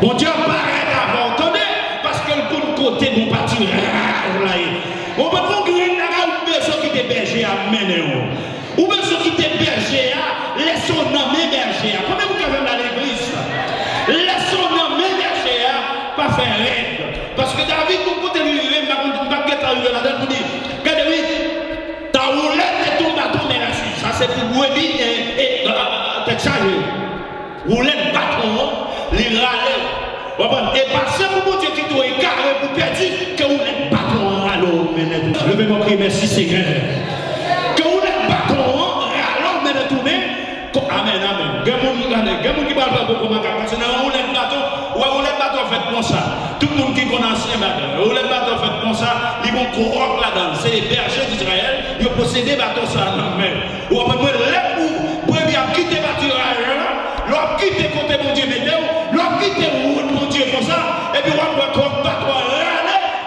Bon Dieu paraît avant, attendez, parce que le bon côté, bon parti, là, on peut pas gagner ou bien ceux qui étaient bergers à mener, ou bien ceux qui étaient bergers à laissons nommer bergers. Comment vous avez dans l'église? Laissons nommer bergers à pas faire règle. Parce que David, tout côté lui, il va arriver là-dedans pour dire, regardez, oui, ta roulette et ton bâton, mais ça c'est pour brebis et tête chargée. Roulette, bâton, les râler. Et parce que mon Dieu qui doit écarter pour perdre, que roulette, bâton, râler, levez-moi crier merci Seigneur. Que roulette, bâton, râler, mais tourner. Amen, amen. Quelqu'un qui parle pas beaucoup, parce que dans roulette, bâton, roulette, bâton fait comme ça. Tout le monde qui connaît ancien bâton, roulette, bâton fait comme ça, ils vont courir là-dedans. C'est les bergers d'Israël, ils possédent bâton ça dans la main. Ou après, pour bien quitter bâton, l'on quitte côté mon Dieu, l'on quitte route mon Dieu comme ça, et puis on va trop bâton,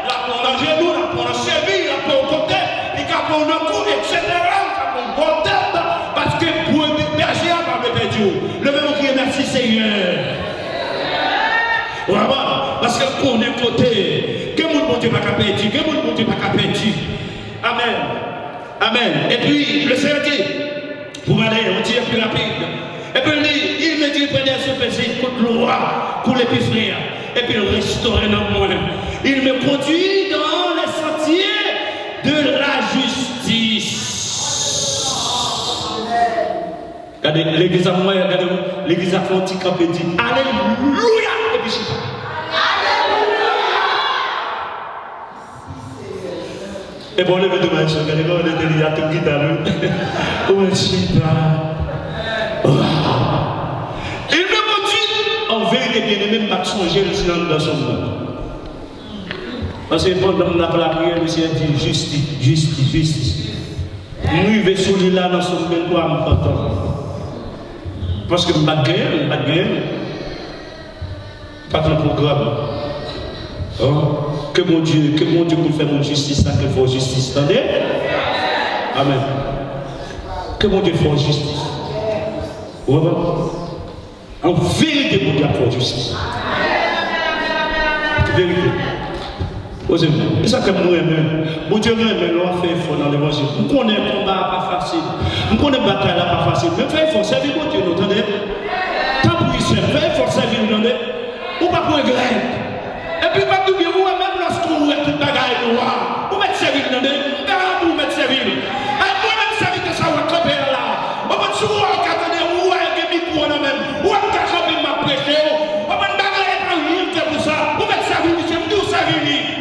la prendre à genoux, la prendre à cheville, la prendre au côté, et qu'à prendre un coup, etc. Parce que pour le berger, on va me perdre. Le même qui est merci Seigneur. Vraiment, parce que pour un côté, que mon Dieu n'a pas perdu, que mon Dieu n'a pas perdu. Amen. Amen. Et puis, le Seigneur dit, pour aller, on dit plus rapide. Et puis, il me dit, prenez ce péché contre le roi, pour les petits frères. Et puis, il restaure dans moi. Il me conduit dans les sentiers de la justice. Regardez, l'église à moi, regardez, l'église à Fonti Campé dit, Alléluia. Et puis, et bon, le de ma chose, regardez, on était là, tout guide à lui. Il me conduit en vérité, bien aimé, pas changer le silence dans son monde. Parce que pendant la prière, le Seigneur dit justice, justice, justice. Nous, il va soulever là dans son monde, quoi, parce que je ne pas pas de programme. Que mon Dieu pour faire mon justice, ça qu'il faut justice. Attendez? Amen. Que mon Dieu fasse justice. En vérité, mon Dieu fait justice. Vérité. C'est ça que moi même. Mon Dieu même, l'on fait fort dans l'évangile. Nous connaissons le combat pas facile. Nous connaissons la bataille pas facile. Mais fais fort, servir mon Dieu, nous entendez? Tant pour y faire, fais fort, servir, nous entendez? Ou pas pour un grain. Et puis, pas tout bien, ou même lorsqu'on est tout bagaille noir, ou mettre servir, nous entendez? Ou mettre servir. Et moi même servir que ça va camper là. On va souvent regarder, ou à un micro même. Ou à un camper m'a prêché. On va bagaille pas rien pour ça. Ou mettre servir, monsieur, nous servir.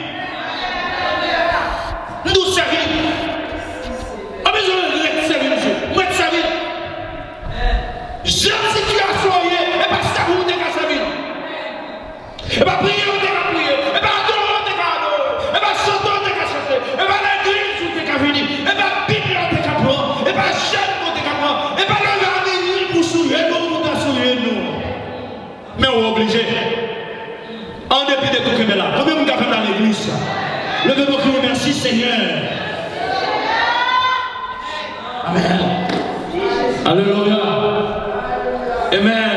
Nous servir. On a besoin de servir, monsieur. Moi, de servir. J'ai une situation, et pas ça, vous devez servir. Et pas prier, vous devez prier. Et pas adorer, vous devez adorer. Et pas chanter, vous devez chanter. Et pas l'église, vous devez venir. Et pas Bible, vous devez prendre. Et pas chaîne, vous devez prendre. Et pas le garder pour sourire, nous, pour sourire, nous. Mais on est obligé. En dépit de tout ce que là, combien vous avez fait dans l'église? Levez-vous crier merci Seigneur. Amen. Alléluia. Amen.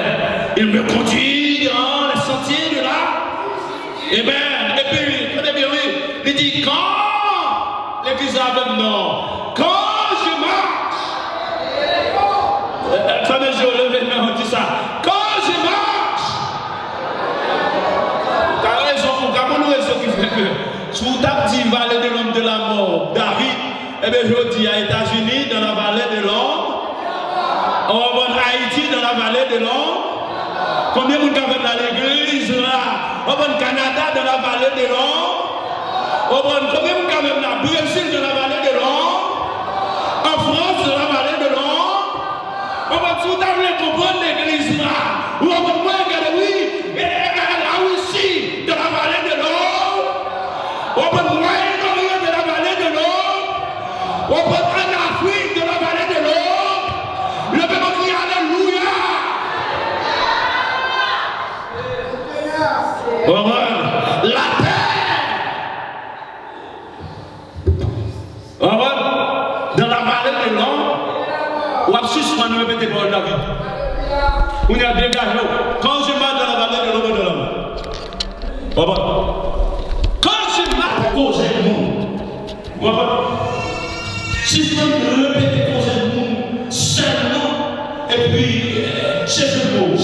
Il me conduit dans les sentiers de là. Amen. Et puis, prenez bien, oui. Il dit quand l'église avec nous, quand je marche. Fameux jour, levez-moi, on dit ça. Quand je marche. T'as raison, on a raison qui fait que. Sous ta petite vallée de l'homme de la mort, David, eh bien, je dis à États-Unis, dans la vallée de l'homme, on va voir Haïti, dans la vallée de l'homme, combien vous avez dans l'église là, on va voir Canada, dans la vallée de l'homme, on va voir combien vous avez dans le Brésil, dans la vallée de l'homme, en France, dans la vallée de l'homme, on va tout à l'heure comprendre l'église là, où on va voir, regardez, oui, la Russie, dans la vallée de l'homme. On peut Moyen-Orient de la vallée de l'eau. On peut en Afrique de la vallée de l'eau. Le peuple crie Alléluia. La terre. Dans la vallée de l'eau. On va suspendre répéter pour David. On a dégagé. Quand je Quand je m'appelle causer le monde, si je peux répéter causer le monde seulement, et puis chercher le mot,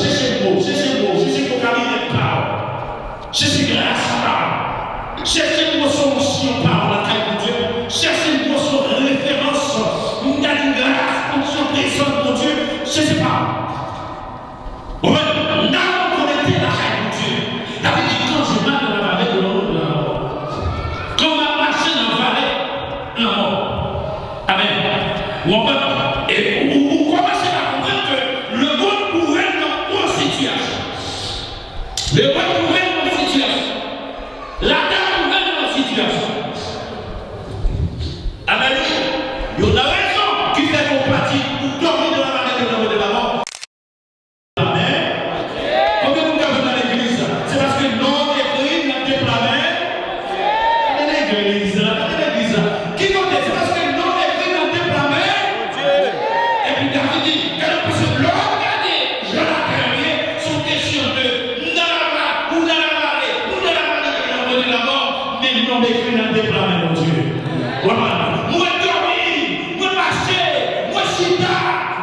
cabinet de parole, chercher grâce à parole, chercher une solution par la taille de Dieu, chercher une référence, une grâce, condition présente de Dieu, je ne sais pas. On a connecté la taille de Dieu. David dit quand je marche dans la vallée de l'eau, quand on a marché dans la vallée, la mort. Amen. Et vous commencez à comprendre que le bon pourrait dans une situation. Le bon pourrait dans une situation. La dame pourrait dans une situation. Amen. Il y a une raison qui fait qu'on pratique pour dormir dans la vallée de la mort. Amen. Combien de gens dans l'église? C'est parce que non écrit n'a pas déclaré. L'église. Qui compte? C'est parce que non écrit n'a pas déclaré. Et puis David dit, elle peut se regarder. Je la carrière sur question de Nalava ou Nalavale de la mort, mais non écrit n'a pas déclaré, mon Dieu. Voilà. Moi dormir, moi marcher, moi chita,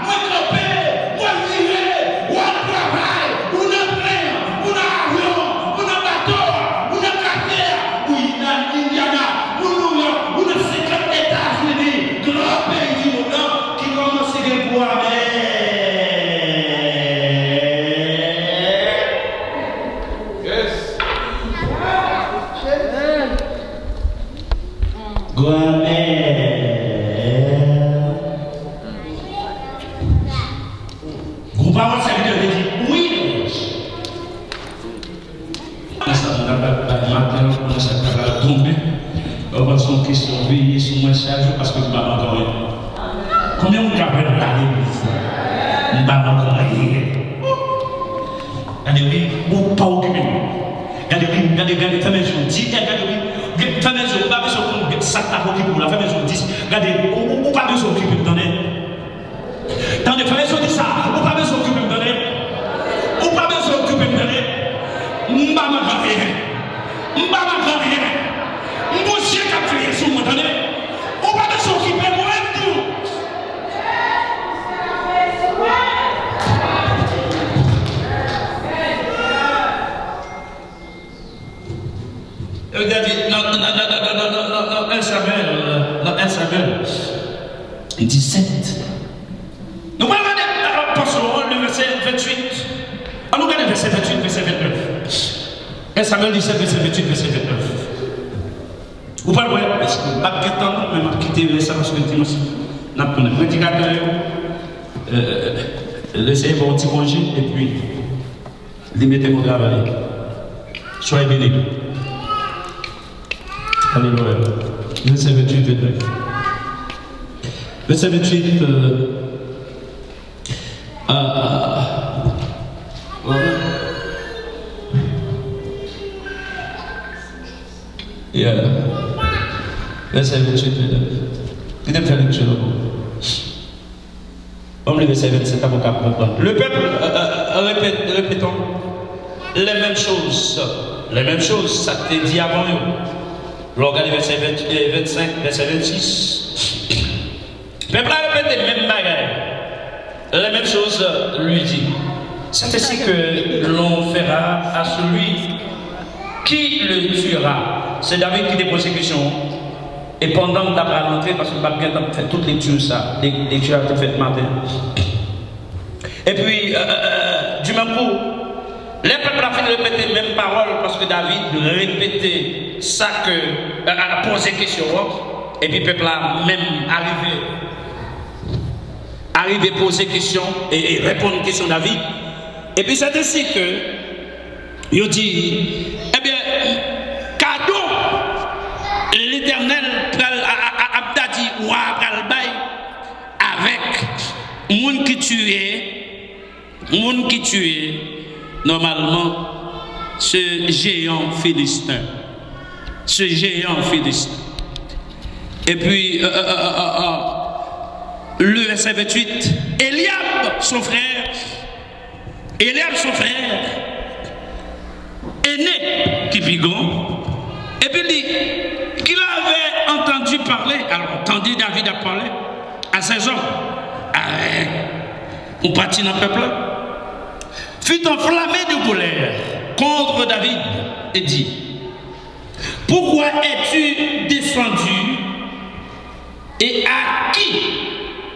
moi camper, moi vivre, moi travail, ou dans train, ou dans avion, ou dans bateau, ou dans carrière, ou dans Indiana, ou New York, ou dans 50 États-Unis, grand pays du monde qui commence à boire. Vous parlez serviteur de dire oui. Maintenant, on s'est tombé. On va son question veiller sur moi chaque jour parce que je ne vais pas encore rien. Combien vous avez à l'église? Je ne vais pas encore rien. Regardez, vous pas occupé. Regardez, fais mes jours 10. Regardez, fais mes jours, pas besoin de ça t'as occupé pour la fais mes jours 10. Regardez, vous pas besoin d'occuper, vous donnez. Attendez, fais mes jours 10 ça. Vous pas besoin d'occuper, vous donnez. Vous pas besoin d'occuper, vous donnez. M'ba ma rien. M'ba ma rien. M'boucher qu'a crié sur moi, donnez. Vous pas besoin d'occuper, moi tout. Regardez, non, 1 Samuel 17. Nous allons regarder le verset 28. On regarde le verset 28, verset 29. 1 Samuel 17, verset 28, verset 29. Vous parlez, parce que je ne vais pas quitter le verset parce que je suis dans le prédicateur. Laissez mon petit congé et puis limitez mon travail. Soyez bénis. Alléluia. Verset 28, 29. Verset 28. Verset 28, 29. Qui t'a fait lecture? On le verset 27, pour comprendre. Le peuple, répétons, les mêmes choses. Les mêmes choses, ça t'est dit avant nous. Regardez verset 25, verset 26. Le peuple a répété les mêmes bagages. Les mêmes choses lui dit. C'est ainsi que l'on fera à celui qui le tuera. C'est David qui dépose ces questions. Et pendant que tu as rentré, parce que tu as bien fait toutes les lectures, ça, les lectures que tu as faites matin. Et puis, du même coup, les peuples ont fait répéter les mêmes paroles parce que David répétait ça que a posé question. Et puis, le peuple a même arrivé à poser question et répondre aux questions de David. Et puis, c'est ainsi que, il dit, eh bien, cadeau, l'Éternel a dit, ou avec monde qui tuait, normalement, ce géant philistin. Et puis, le verset 28, Eliab, son frère, aîné, qui petit pigon. Et puis qu'il avait entendu parler, alors entendu David a parlé à ses hommes. On partit dans le peuple, fut enflammé de colère contre David et dit: pourquoi es-tu descendu et à qui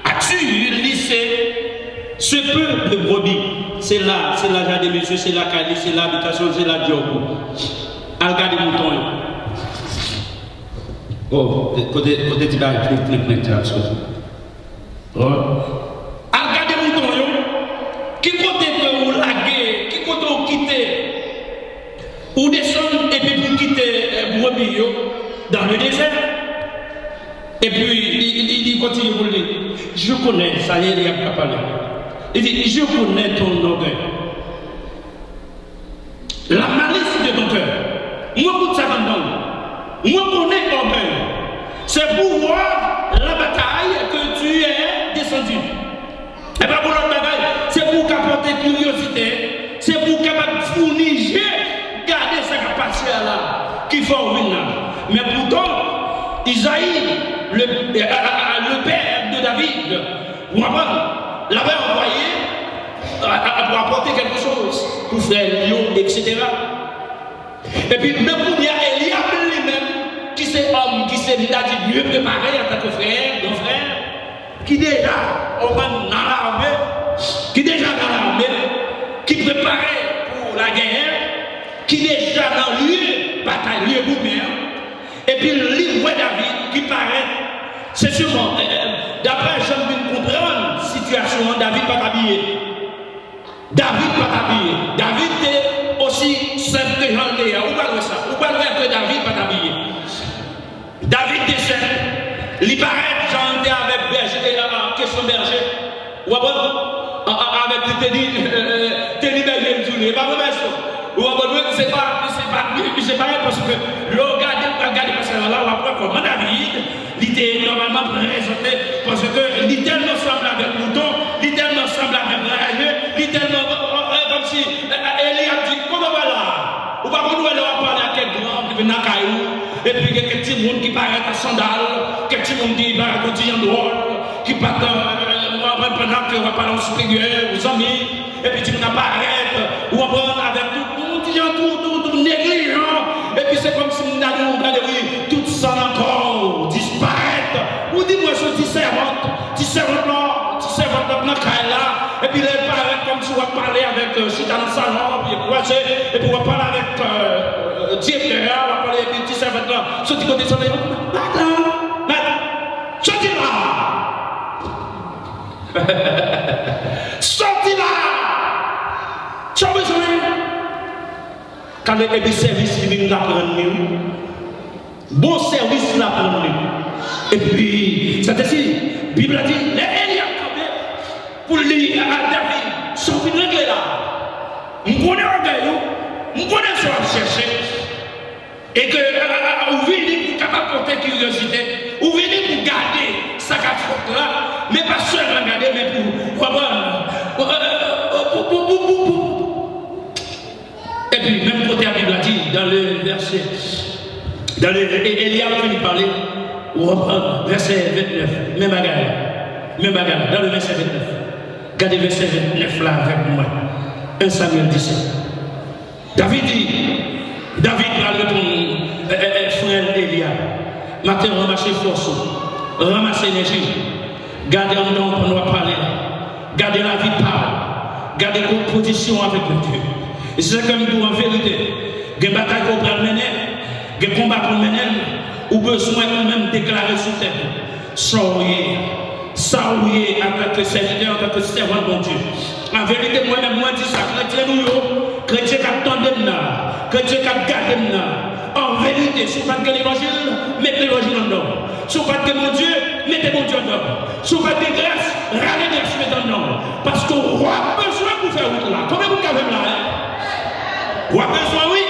as-tu laissé ce peu de brebis? C'est là, j'ai des messieurs, c'est là, c'est l'habitation, c'est là, Diogo. Alga des moutons. Oh, côté du bail, Alga des moutons, qui côté que vous laguez, qui côté vous quittez, ou descendre et puis vous quittez brebis dans le désert. Et puis il continue pour lui. Je connais, ça y est, il a parlé. Il dit: je connais ton orgueil, la malice de ton cœur. Moi, pour ça, moi, connais l'orgueil. C'est pour voir la bataille que tu es descendu. Et pas pour l'autre bataille, c'est pour qu'apporter curiosité, c'est pour capable fournir, garder sa capacité là, qui fait venir là. Mais pourtant, Isaïe, le père de David, l'avait envoyé pour apporter quelque chose, pour faire lion, etc. Et puis, même pour dire, Eliab lui-même, qui c'est homme, qui s'est mieux préparé en tant que frère, grand frère, qui déjà dans l'armée, qui préparait pour la guerre, qui déjà dans le lieu, bataille, lieu boumère, et puis le livre David, qui paraît, c'est sûrement, d'après j'aime bien comprendre la situation, David pas habillé. David est aussi simple que Jean Léa. Où parle ça? Où parle que David pas habillé? David est simple. Il paraît Jean Léa avec berger, question berger. Ou avec Télé berger, il pas vrai ça. Ou c'est pas parce que le regardez parce que là on apprend comment David il était normalement présenté parce que il tellement semble avec mouton, il tellement semble avec rageux, il tellement comme si Eliab dit comment voilà. Ou pas nous allons parler à quel grand qui vient dans caillou et puis quelques petits monde qui paraît à sandales, quelques petits monde qui paraît quotidien drôle, qui partent pendant que on va parler au supérieur, aux amis, et puis tu m'apparaît ou on va avec tout négligent, et puis c'est comme si nous allions regarder tout ça encore disparaître. Ou dis-moi ce petit servante dans la caille là, et puis elle paraît comme si on va parler avec Chita dans le salon, puis croisé, et puis on va parler avec directeur, on va parler avec le petit servante là, ce petit côté soleil, sorti là! Sorti là! Tu as besoin? Quand il y a des services qui viennent nous apprendre, bon service nous apprendre. Et puis, c'est ainsi, la Bible a dit, les Eliab pour lire à David, sont venus régler là. Nous connaissons l'orgueil, nous connaissons ce qu'on cherche. Et que vous venez pour capable porter curiosité, vous venez pour garder sa cafote là, mais pas seulement garder, mais pour et puis, même côté la Bible a dit, dans le verset, dans le Eliab finit par parler, verset 29, même bagarre, dans le verset 29. Regardez le verset 29 là avec moi. 1 Samuel 17. David va répondre, frère Eliab, matin ramasser force, ramasser énergie, gardez un nom pour nous parler, gardez la vie de parole, gardez votre position avec le Dieu. Et c'est ça que nous disons en vérité. Il y a des batailles qu'on peut mener, il y a des combats qu'on mène, ou besoin de même déclarer sur terre. Saouiller en tant que serviteur, en tant que servant de mon Dieu. En vérité, moi-même, moi, je dis ça, chrétien nous, chrétien qui attendent là, chrétien qui gardent là. En vérité, si vous ne faites que l'évangile, mettez l'évangile en dedans. Si vous ne faites que mon Dieu, mettez mon Dieu en dedans. Si vous faites des grâces, râlez des grâces, mettez en dedans. Parce qu'on a besoin pour faire route là. Combien vous avez là? On a besoin, oui.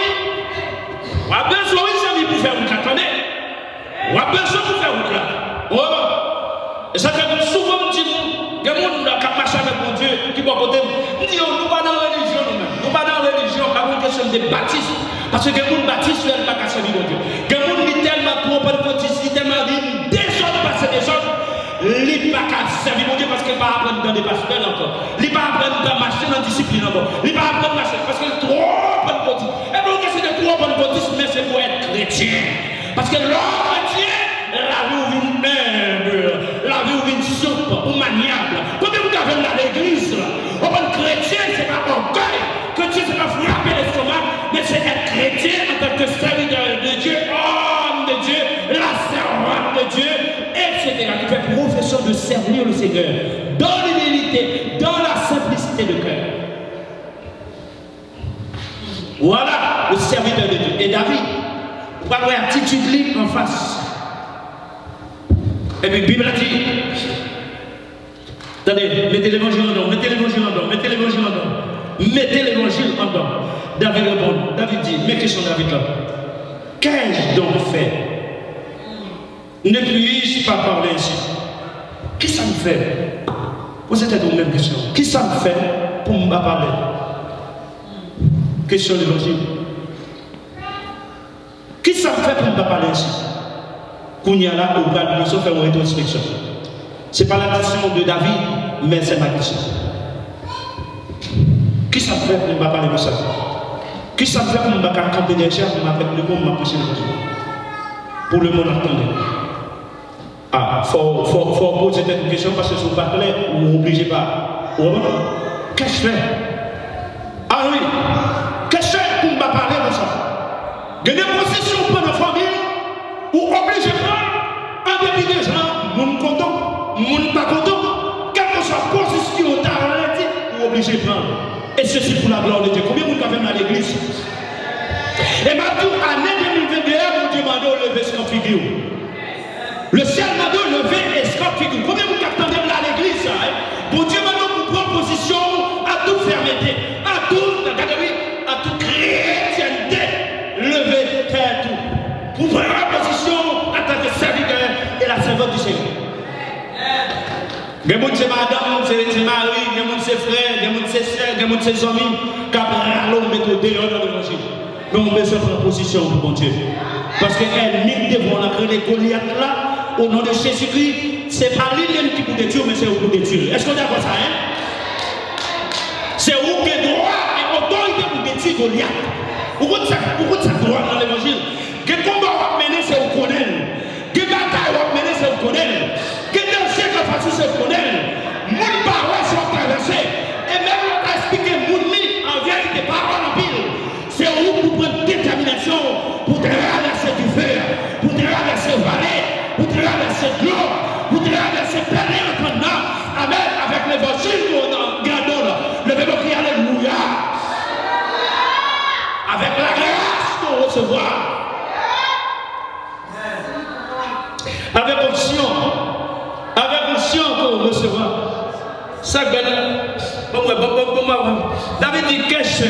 On a besoin, oui, c'est pour faire route là. Attendez. On a besoin pour faire route là. Et ça fait souvent, il y a des gens qui marchent avec mon Dieu, qui vont côté. Nous ne sommes pas dans la religion, nous-mêmes. Nous ne sommes pas dans la religion, par contre, nous sommes des baptistes. Parce que les gens baptisent, ils ne pas servir mon Dieu. Les gens sont tellement trop pentecôtistes, tellement désordre, parce que désordre, ils ne pas servir mon Dieu parce qu'ils ne pas apprendre dans des pasteurs encore. Ils ne pas apprendre à marcher dans la discipline encore. Ils ne pas apprendre à marcher parce qu'ils sont trop pentecôtistes. Et donc, c'est de trop pentecôtistes, mais c'est pour être chrétien. Parce que l'homme chrétien, la vie vient humble, la vie vient souple ou maniable. Quand vous avez dans l'église, on va être chrétien, c'est pas orgueil. Chrétien, c'est pas frapper l'estomac, mais c'est être chrétien en tant que serviteur de Dieu, homme de Dieu, la servante de Dieu, etc. Qui fait profession de servir le Seigneur dans l'humilité, dans la simplicité de cœur. Voilà le serviteur de Dieu. Et David, vous parlez attitude en face. Et puis la Bible a dit, attendez, mettez l'évangile en dedans, mettez l'évangile en dedans, mettez l'évangile en dedans, mettez l'évangile en dedans. David répond, David dit, mais question David là, qu'ai-je donc fait? Ne puis-je pas parler ainsi? Qui ça me fait? Vous êtes la même question. Qui ça me fait pour me parler? Question de l'évangile. Qui ça me fait pour me parler ainsi? Qu'on y a là, on va nous faire une rétrospection. Ce n'est pas la question de David, mais c'est ma question. Qui ça me fait pour me parler de ça? Qui ça me fait pour me camper derrière pour m'appeler le monde, m'approcher l'évangile? Pour le monde entendre. Ah, faut poser cette question parce que si vous parlez, vous n'obligez pas. Qu'est-ce que je fais? Ah oui, qu'est-ce que je fais pour me parler de ça? Il y a des positions pour la famille ou obligé de prendre en dépit des gens, mon content, mon pas content, quelle que soit la position ou ralenti, ou obligé de prendre. Et ceci pour la gloire de Dieu. Combien de monde avez à l'église? Et maintenant, année 2021, vous demandez au lever ce figure. Le ciel m'a dit lever et score figure. Combien vous attendez à l'église? Pour Dieu m'a dit pour prendre position à toute fermeté, à toute chrétienté. Lever tête pour prendre position en tant que serviteur et la servante du Seigneur. Les gens c'est madame, c'est mari, les gens c'est frère, les gens c'est sœur, les gens c'est amis, qui ont mettre dehors dans l'évangile. Mais on besoin de prendre position pour mon Dieu. Parce qu'elle mine devant la créer Goliath là. Au nom de Jésus-Christ, ce n'est pas lui-même qui peut détruire, mais c'est vous qui détruire. Est-ce qu'on est d'accord ça, hein? C'est vous qui avez droit et autorité pour détruire Goliath. Pourquoi ça droit dans l'évangile? Quel combat va mener, c'est vous connaître. Quelle bataille va mener, c'est vous connaître. Quel danger va faire, c'est vous connaître. Mon paroles sont traversées. Et même on a expliqué, mon lit, en vérité, parole en pile. C'est vous pour prendre détermination pour traverser du feu, pour traverser vallée. Vous traversez de l'eau, vous traversez plein maintenant. Amen. Avec l'évangile qu'on garde là. Levez-vous crier alléluia. Avec la grâce qu'on recevra. Avec option qu'on recevra. Ça bon, David dit qu'est-ce que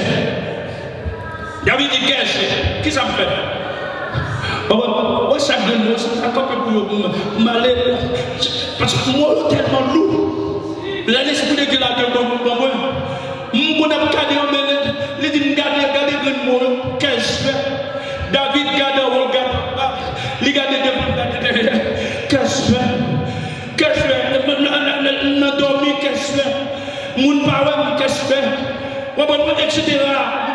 David dit qu'est-ce qui ça me fait? Moi, chaque deux mots, c'est encore pour m'aller. Parce que moi, je suis tellement lourd. L'esprit de Dieu là, moi, mon avocado, il dit, regardez le mot, qu'est-ce que je fais? David, regarde, il regarde devant, qu'est-ce que je fais? Qu'est-ce que je fais? Je dormi, qu'est-ce que je fais? Mon parole, qu'est-ce que je fais? Etc.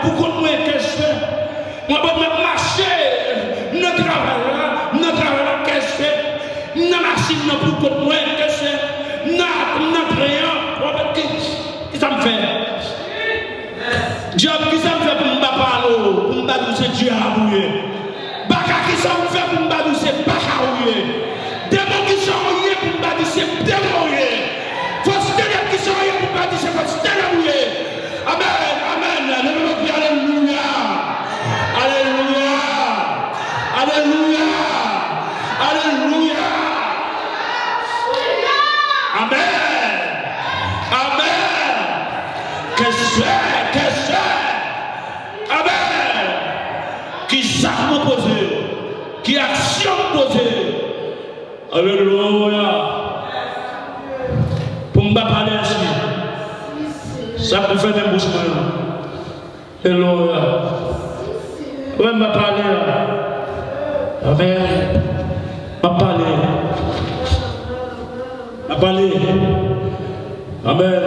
Pourquoi moi, qu'est-ce que je fais? Moi, je marcher. Notre travail, qu'est-ce que c'est? Notre machine, notre pour moi, qu'est-ce que c'est? Notre rayon, qu'est-ce que ça me fait? Dieu, qui ça me fait pour me parler? Pour me battre, c'est Dieu à bouiller. Baka, qui ça me fait pour me battre, c'est Baka à bouiller. Démon qui sont rouillés pour me battre, c'est démon rouillé. Force ténèbres qui sont rouillés pour me battre, c'est force ténèbres rouillé. Amen, amen. Alléluia. Alléluia. Alléluia. Alléluia. Amen. Amen. Qu'est-ce que Amen. Qui s'arme posé. Qui action posée. Alléluia. Pour me parler ainsi. Ça peut faire des bouches. Alléluia. Ouais, Amen. M'a parlé. Amen.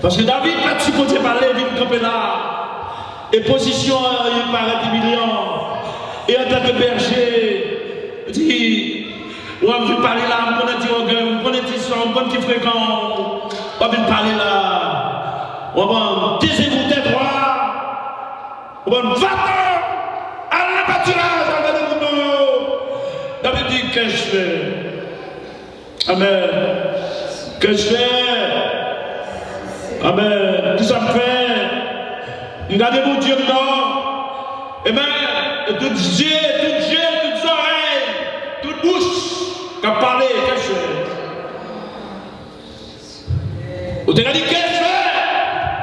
Parce que David, pas de supporter parler, il camper là. Et position, il paraît humiliant. Et en tant que berger, il dit, on va parler là, on connaît on connaît son, on connaît fréquent, on va parler là. On va taisez-vous tes droits. On va va-t'en à la pâturage, à la David dit, qu'est-ce que je fais? Amen. Qu'est-ce que je fais? Amen. Qu'est-ce que ça me fait? Regardez mon Dieu, non? Amen. Et tout Dieu, toutes oreilles, toute bouche, qui a parlé, qu'est-ce que je fais? Vous avez dit, qu'est-ce que je fais?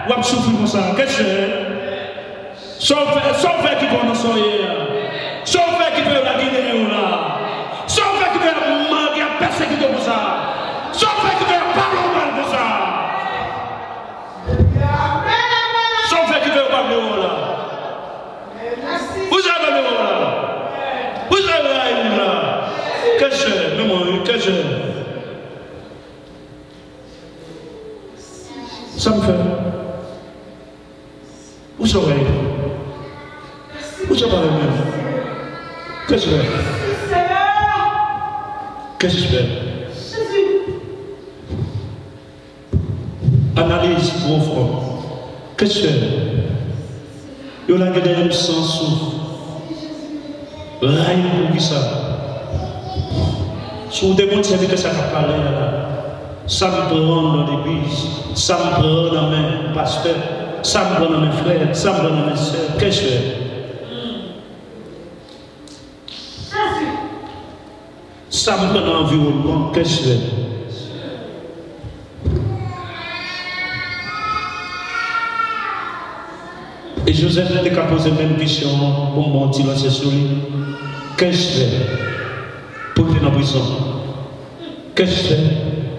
Vous avez souffert comme ça, qu'est-ce que je fais? Sauf fait qui vont nous soigner. Sauf fait qui veut la Guinée là. Sauf fait qui veut la mangue, persécuter pour ça. Sauf fait qui veut parler mal pour ça. Sauf fait qui veut pas le là. Vous avez le là. Vous avez là. Qu'est-ce que je fais? Qu'est-ce que je ça me fait. Où serait où je parle même? Qu'est-ce que je fais? Qu'est-ce que je fais? Analyse profond. Qu'est-ce que je fais? Il y a un sens souffle. Rien pour ça. Si vous demandez ce que ça va parler, ça me prend dans l'église, ça me prend dans mes pasteurs, ça me prend dans mes frères, ça me prend dans mes soeurs. Qu'est-ce que je fais? Ça me prend dans l'environnement. Qu'est-ce que je fais? Et Joseph n'a pas posé la même question pour mon petit lancer sur lui. Qu'est-ce que je fais pour le tenir en prison? Qu'est-ce que je fais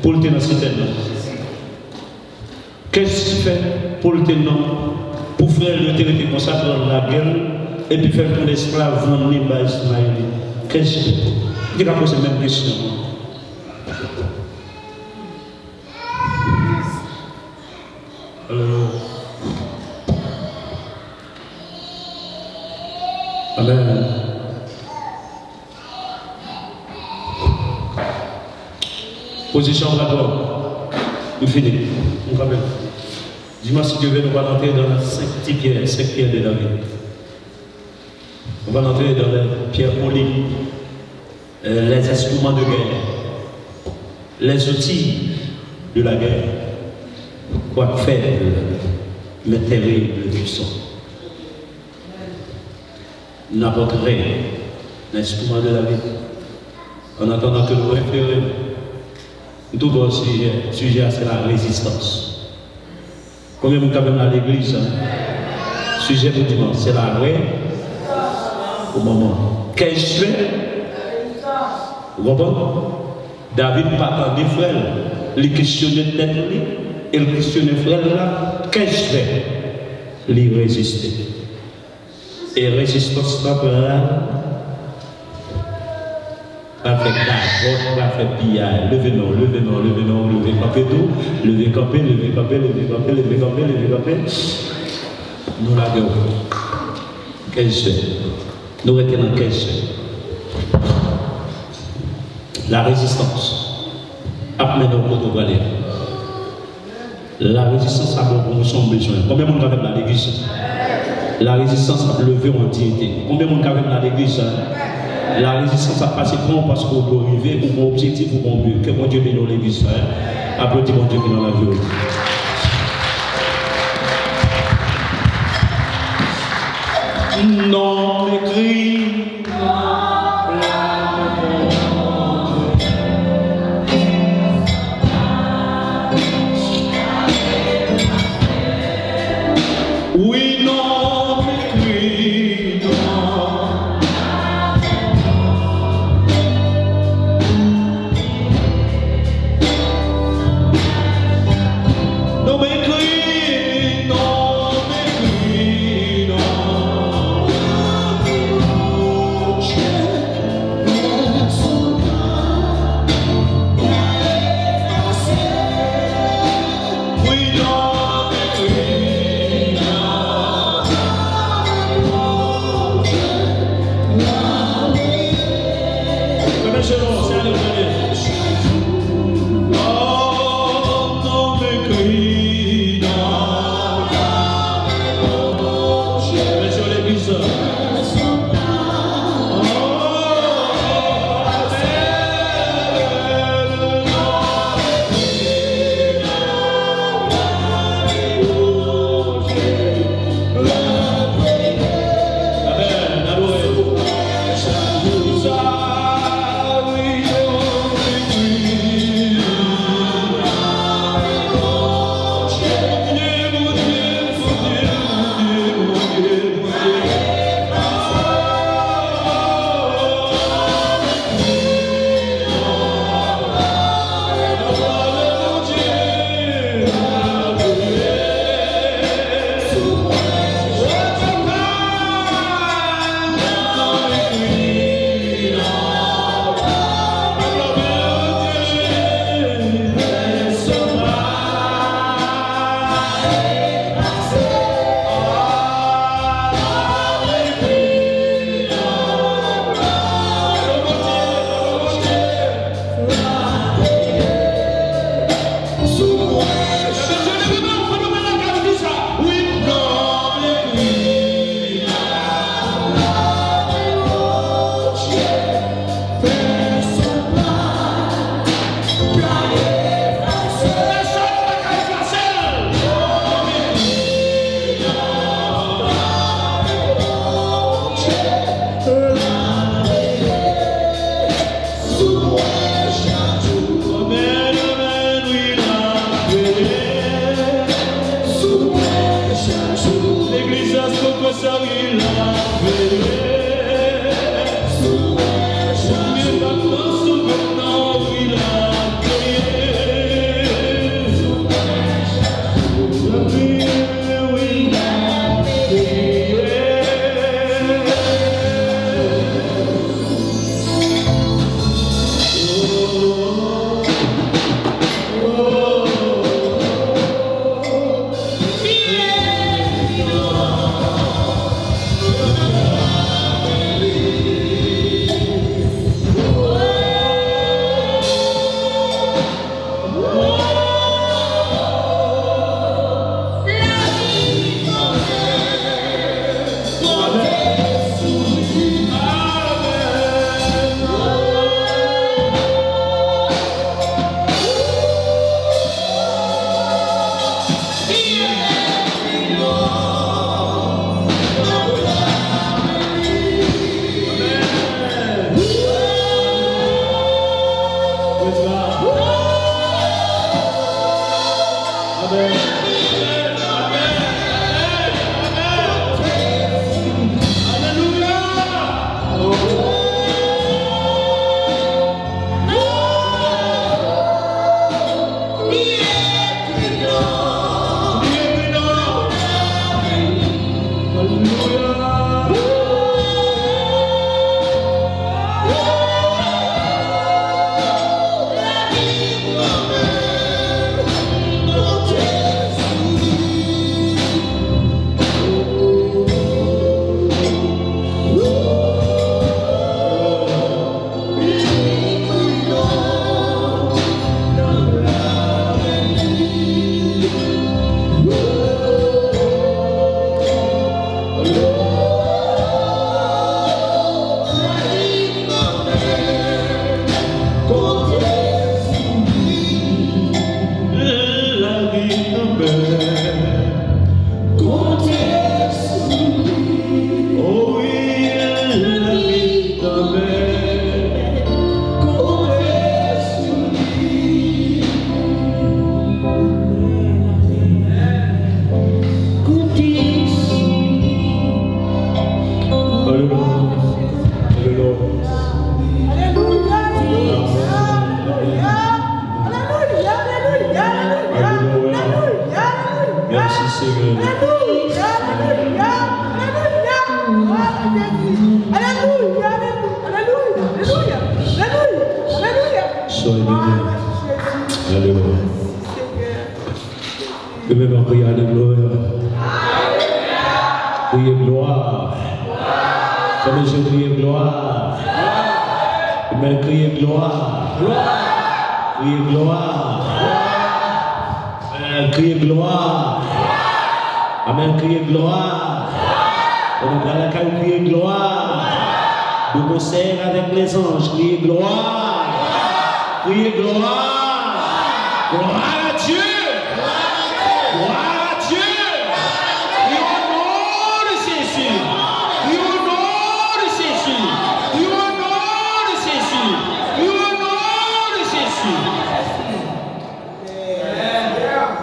pour le tenir en citerne? Qu'est-ce que je fais pour le tenir? Pour faire le tenir comme ça dans la gueule et puis faire pour l'esclave vendre les bas Ismaël. Qu'est-ce que je fais? Il n'a pas posé la même question. Amen. Position d'abord. Nous finissons. On va dis-moi si Dieu veut, nous allons entrer dans les 5 pierres de David. On va entrer dans les pierres polies, les instruments de guerre, les outils de la guerre, quoique faibles, mais terribles qu'ils sont. N'apporterait l'instrument de la vie. En attendant que nous référions, tout bon sujet, c'est la résistance. Combien de gens à l'église, sujet pour dimanche, c'est la vraie au moment. Qu'est-ce que je fais? Vous comprenez? David pas des frères, il questionnait tête, il questionnait frère là. Qu'est-ce que je fais? Il résister. Et résistance temporelle avec la fait pillage, levez camper tout, levez camper. Nous la gueule. Qu'est-ce que nous retenons dans qu'est-ce la résistance. Après nous pour aller. La résistance a bon pour nous son besoin. Combien de monde avec la l'église? La résistance a levé en dignité. Combien de monde avec dans l'église? La résistance a passé pour parce qu'on doit arriver pour mon objectif, pour mon but. Que mon Dieu bénisse l'église. Applaudis mon Dieu qui est dans la vie. Non, écrit. Oui, non, écrit. Non, m'écris, non, m'écris, non.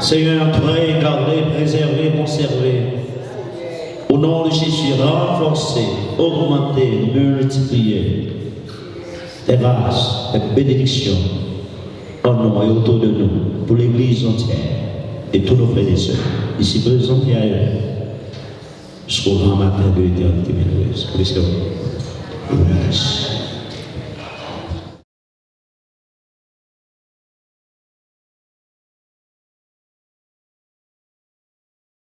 Seigneur, prie, gardez, préservez, conservez. Au nom de Jésus, renforcez, augmentez, multipliez tes grâces, tes bénédictions en nous et autour de nous, pour l'Église entière et tous nos frères et sœurs, ici présents et ailleurs, jusqu'au grand matin de l'éternité merveilleuse.